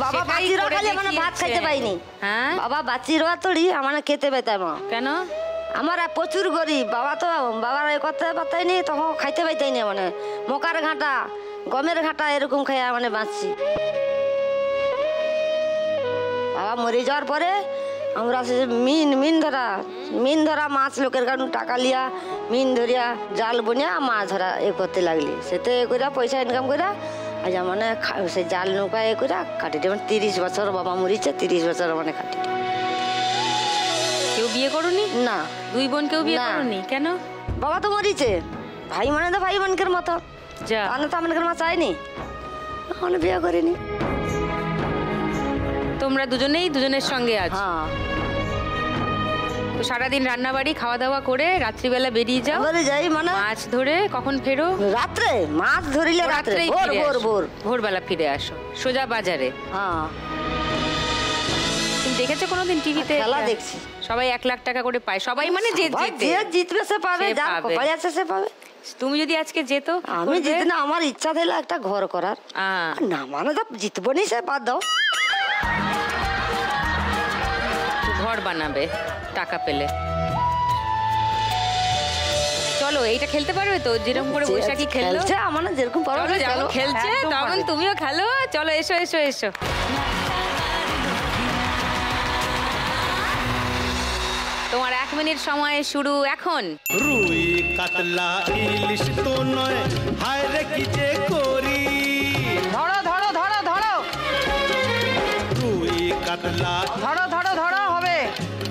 বাবা বাচির খালি মানে ভাত খাইতে পাইনি। হ্যাঁ বাবা বাচির তড়ি আমার খেতে পাইতাম। কেন? আমার প্রচুর গরিব বাবা, তো বাবার করতে পারতাইনি, তখন খাইতে পাইতাইনি। মানে মকার ঘাটা গমের ঘাটা এরকম খাইয়া মানে বাঁচছি। বাবা মরে যাওয়ার পরে আমরা মিন ধরা মাছ লোকের কারণ টাকা লিয়া মিন ধরিয়া জাল বনিয়া মাছ ধরা করতে লাগলি। সেতে করে পয়সা ইনকাম করে আজ মানে সেই জাল নৌকা করে কাটিতে। মানে 30 বছর বাবা মরিছে, 30 বছর মানে কাটি। কেউ বিয়ে করুনি? না। 2 বোন কেউ বিয়ে করুনি? কেন? বাবা তো মরিছে, ভাই মানে তো ভাই বোনকের মতো, আমি তো আমাদের মা চাইনি, মানে বিয়ে করিনি। তোমরা দুজনেই দুজনের সঙ্গে আছো? তো সারাদিন রান্না বাড়ি খাওয়া দাওয়া করে রাত্রিবেলা বেরিয়ে যাও? যাই। মানে মাছ ধরে কখন ফেরো? রাত্রে মাছ ধরিলে রাত্রে ভোরবেলা ফিরে আসো সোজা বাজারে? তুমি দেখেছো কোনোদিন টিভিতে? খেলা দেখছি, সবাই 1 লাখ টাকা করে পায়, সবাই মানে যে জিতবে সে পাবে, যার কপালে আছে সে পাবে। তুমি যদি আজকে যেত? আমি জিতি না, আমার ইচ্ছা ছিল একটা ঘর করার। না মানে তো জিতবো নি, সে বাদ দাও। ঘর বানাবে টাকা পেলে। চলো এইটা খেলতে পারবে তো? যেরকম করে বৈশাখী খেলছে আমার যেরকম খেলছে তেমন তুমিও খেলো। চলো এসো এসো এসো। তোমার 1 মিনিট সময় শুরু এখন। রুই কাতলা ইলিশ তো নয়, হায় রে কি যে করি। ধরো ধরো ধরো ধরো। রুই কাতলা ধরো ধরো ধরো হবে।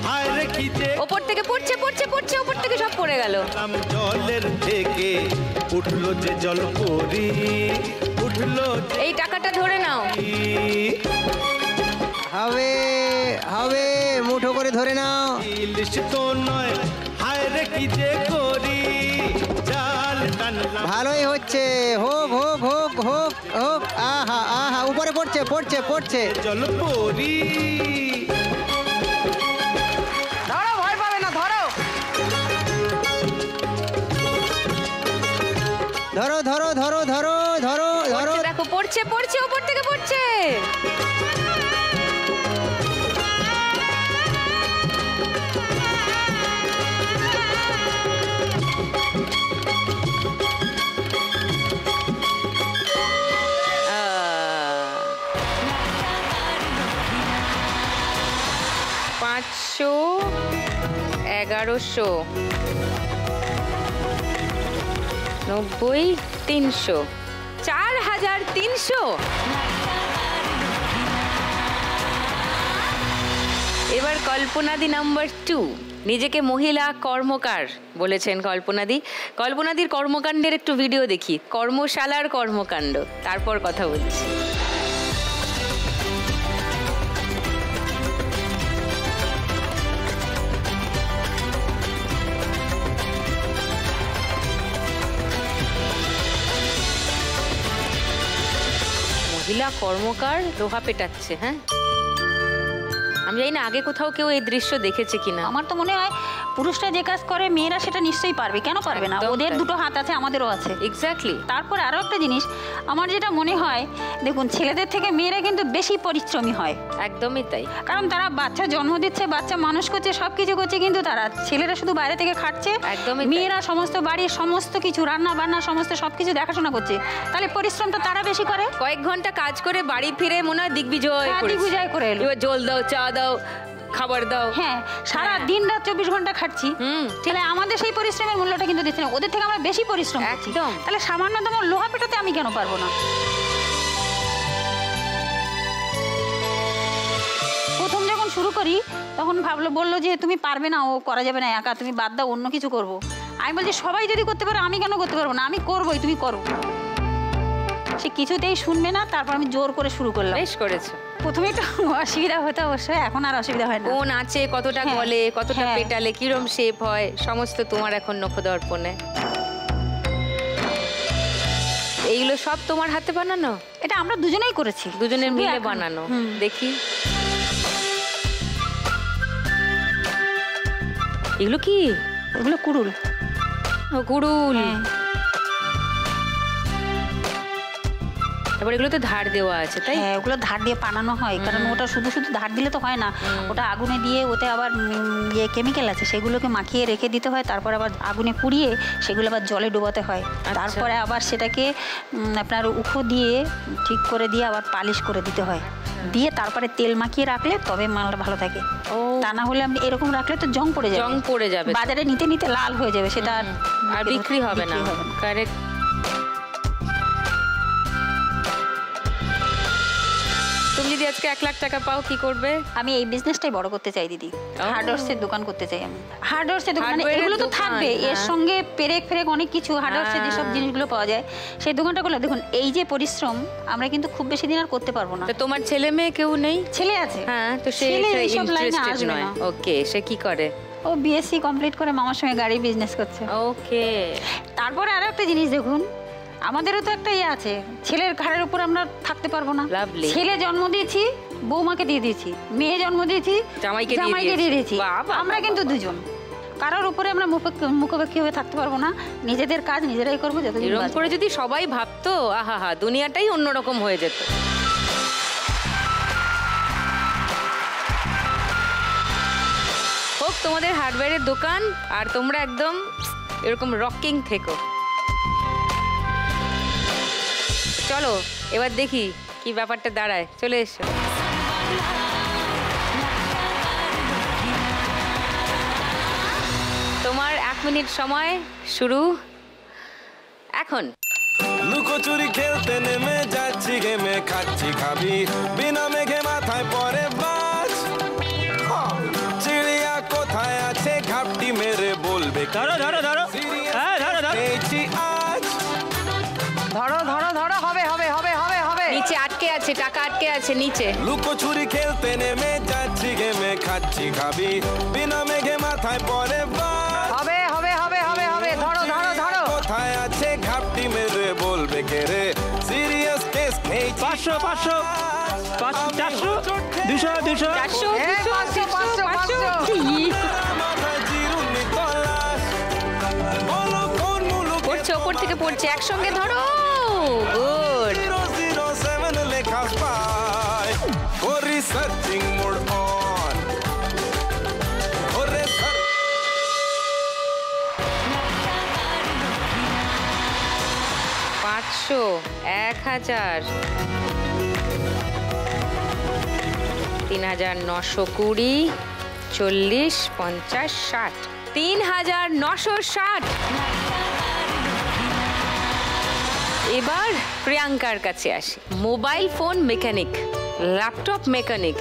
হায় রে কি যে উপর থেকে পড়ছে পড়ছে পড়ছে, উপর থেকে সব পড়ে গেল। জলের থেকে উঠলো যে জল পরি, উঠলো। এই টাকাটা ধরে নাও। হবে হবে, মুঠো করে ধরে নাও। ইলিশ তো নয়, হায় রে কি যে করি। জাল টানলাম। ভালোই হচ্ছে, হোক হোক হোক হোক হোক। আহা আহা, উপরে পড়ছে পড়ছে পড়ছে জল পরি। ধরো, ভয় পাবে না, ধরো ধরো ধরো ধরো ধরো ধরো ধরো। দেখো পড়ছে পড়ছে, উপর থেকে পড়ছে। $500, 1100, 90, 300, 4300। এবার কল্পনাদি নাম্বার 2। নিজেকে মহিলা কর্মকার বলেছেন কল্পনাদি। কল্পনাদির কর্মকাণ্ডের একটু ভিডিও দেখি, কর্মশালার কর্মকাণ্ড, তারপর কথা বলছি। মহিলা কর্মকার লোহা পেটাচ্ছে। হ্যাঁ, আমি জানি না আগে কোথাও কেউ এই দৃশ্য দেখেছে কিনা। আমার তো মনে হয় পুরুষরা যে কাজ করে মেয়েরা সেটা নিশ্চয়ই পারবে, কেন পারবে না? ওদের দুটো হাত আছে, আমাদেরও আছে। এক্স্যাক্টলি। তারপর আরও একটা জিনিস আমার যেটা মনে হয়, দেখুন ছেলেদের থেকে মেয়েরা কিন্তু বেশি পরিশ্রমী হয়। একদমই তাই, কারণ তারা বাচ্চা জন্ম দিচ্ছে, বাচ্চা মানুষ করছে, সব কিছু করছে, কিন্তু তারা ছেলেরা শুধু বাইরে থেকে খাটছে। একদমই। মেয়েরা সমস্ত বাড়ির সমস্ত কিছু রান্না বান্না সমস্ত সবকিছু দেখাশোনা করছে, তাহলে পরিশ্রমটা তারা বেশি করে। কয়েক ঘন্টা কাজ করে বাড়ি ফিরে মনে হয় দিগ্বিজয় করে এলো, জল দাও, চা দাও, খাবার দাও। হ্যাঁ, সারা দিন রাত 24 ঘন্টা খাচ্ছি, তাহলে আমাদের সেই পরিশ্রমের মূল্যটা কিন্তু দিচ্ছে না। ওদের থেকে আমরা বেশি পরিশ্রম করছি, তাহলে সামান্যতম লোহা পেটাতে আমি কেন পারবো না? প্রথম যখন শুরু করি তখন বললো যে তুমি পারবে না, ও করা যাবে না একা, তুমি বাদ দাও, অন্য কিছু করবো। আমি বলছি সবাই যদি করতে পারে আমি কেন করতে পারবো না? আমি করবোই, তুমি করো। সে কিছুতেই শুনবে না, তারপর আমি জোর করে শুরু করলাম। বেশ করেছো। প্রথমে একটু অসুবিধা হতো অবশ্যই, এখন আর অসুবিধা হয় না। কোন আছে, কতটা গলে, কতটা পেটালে, কিরম শেপ হয়, সমস্ত তোমার এখন নখদর্পণে। এইগুলো সব তোমার হাতে বানানো? এটা আমরা দুজনেই করেছি, দুজনের মিলে বানানো। দেখি এগুলো কি? এগুলো কুড়ুল। কুড়ুল। তারপর এগুলো তো ধার দেওয়া আছে, তাই? হ্যাঁ, ওগুলো ধার দিয়ে বানানো হয়, কারণ ওটা শুধু শুধু ধার দিলে তো হয় না, ওটা আগুনে দিয়ে ওতে আবার ইয়ে কেমিক্যাল আছে, সেগুলোকে মাখিয়ে রেখে দিতে হয়, তারপর আবার আগুনে পুড়িয়ে সেগুলো আবার জলে ডোবাতে হয়, তারপরে আবার সেটাকে আপনার উখো দিয়ে ঠিক করে দিয়ে আবার পালিশ করে দিতে হয়, দিয়ে তারপরে তেল মাখিয়ে রাখলে তবে মালটা ভালো থাকে। তা না হলে আপনি এরকম রাখলে তো জং পড়ে যাবে, বাজারে নিতে নিতে লাল হয়ে যাবে, সেটা আর বিক্রি হবে না। কারেক্ট। তুমি যদি আজকে 1 লাখ টাকা পাও কি করবে? আমি এই বিজনেসটাই বড় করতে চাই দিদি, হার্ডওয়্যার্সের দোকান করতে চাই আমি। হার্ডওয়্যার্সের দোকান এগুলো তো থাকবে, এর সঙ্গে পেরেক অনেক কিছু হার্ডওয়্যার্সের যেসব জিনিসগুলো পাওয়া যায় সেই দোকানটা করলে দেখুন এই যে পরিশ্রম আমরা কিন্তু খুব বেশি দিন আর করতে পারবো না। তো তোমার ছেলে মেয়ে কেউ নেই? ছেলে আছে। হ্যাঁ, তো সে ইন্টারেস্টেড নয়? ওকে, সে কি করে? ও বিএসসি কমপ্লিট করে মামার সঙ্গে গাড়ি বিজনেস করছে। ওকে। তারপরে আরো একটা জিনিস দেখুন, আমাদেরও তো একটা ইয়ে আছে, ছেলের ঘাড়ের উপর আমরা থাকতে পারবো না। ছেলে জন্ম দিয়েছি, বৌমাকে দিয়ে দিয়েছি, মেয়ে জন্ম দিয়েছি, জামাইকে দিয়ে দিয়েছি, আমরা কিন্তু দুজন, কারোর উপরে আমরা মুখোমুখি হয়ে থাকতে পারবো না, নিজেদের কাজ নিজেরাই করবো। যতদিন এরকম করে যদি সবাই ভাবতো, আহা দুনিয়াটাই অন্যরকম হয়ে যেত। হোক তোমাদের হার্ডওয়্যারের দোকান, আর তোমরা একদম এরকম রকিং থেকো। চলো এবার দেখি কি ব্যাপারটা দাঁড়ায়, চলে এসো। তোমার 1 মিনিট সময় শুরু এখন। লুকোচুরি খেলতে নেমে যাচ্ছি গেমে, খাচ্ছি খাবি বিনা মেঘে মাথায় পরে বাজ, চিড়িয়া কোথায় আছে ঘাপটি মেরে বলবে। ধরো ধরো ধরো, হ্যাঁ ধরো ধরো, আজ ধরো ধরো ধরো, হবে হবে হবে হবে হবে। নিচে আটকে আছে, টাকা আটকে আছে নিচে। লুকোচুরি খেলতে নেমে যাচ্ছি গেমে, খাচ্ছি খাবি বিনা মেঘে মাথায় পরে বাজ, হবে হবে হবে হবে হবে, ধরো ধরো ধরো। কোথায় আছে ঘাপটি মেরে বলবে কে রে, সিরিয়াস কেস খেয়েছি। 500 500 400 200 200 400 মাথায় চিরুনি তলাশ, বলো কোন মুলুক পড়ছে, ওপর থেকে পড়ছে, একসঙ্গে ধরো। গুড। 007 লেখা পাই, করি সার্চিং মোড অন, ওরে স্যার 500 1000 3920 40 50 60 3960। এবার প্রিয়াঙ্কার কাছে আসি। Mobile phone mechanic, laptop mechanic,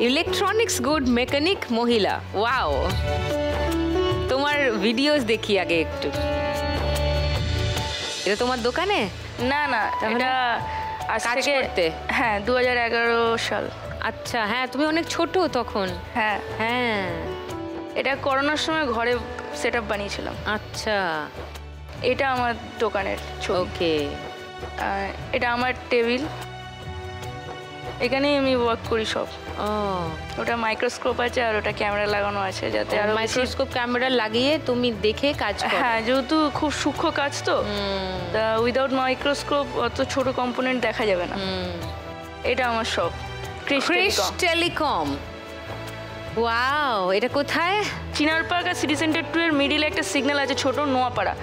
electronics good mechanic মহিলা। ওয়াও, তোমার ভিডিওস দেখি আগে একটু। এটা তোমার দোকানে? না না, এটা আজ থেকে, হ্যাঁ 2011 সাল। আচ্ছা, হ্যাঁ তুমি অনেক ছোট তখন। হ্যাঁ হ্যাঁ, এটা করোনার সময় ঘরে সেট আপ বানিয়েছিলাম। আচ্ছা, এটা আমার দোকানের ছবি। ওকে। এটা আমার টেবিল, এখানেই আমি ওয়ার্ক করি সব। ও, ওটা মাইক্রোস্কোপ আছে আর ওটা ক্যামেরা লাগানো আছে, যাতে আরো মাইক্রোস্কোপ ক্যামেরা লাগিয়ে তুমি দেখে কাজ করো। হ্যাঁ, যেহেতু খুব সূক্ষ্ম কাজ তো, তা উইদাউট মাইক্রোস্কোপ অত ছোট কম্পোনেন্ট দেখা যাবে না। এটা আমার সব ক্রিস টেলিকম। ওয়াও, এটা কোথায়? চিনার পার্ক আর সিটি সেন্টার 2 এর মিডিলে একটা সিগন্যাল আছে, ছোট নোয়াপাড়া।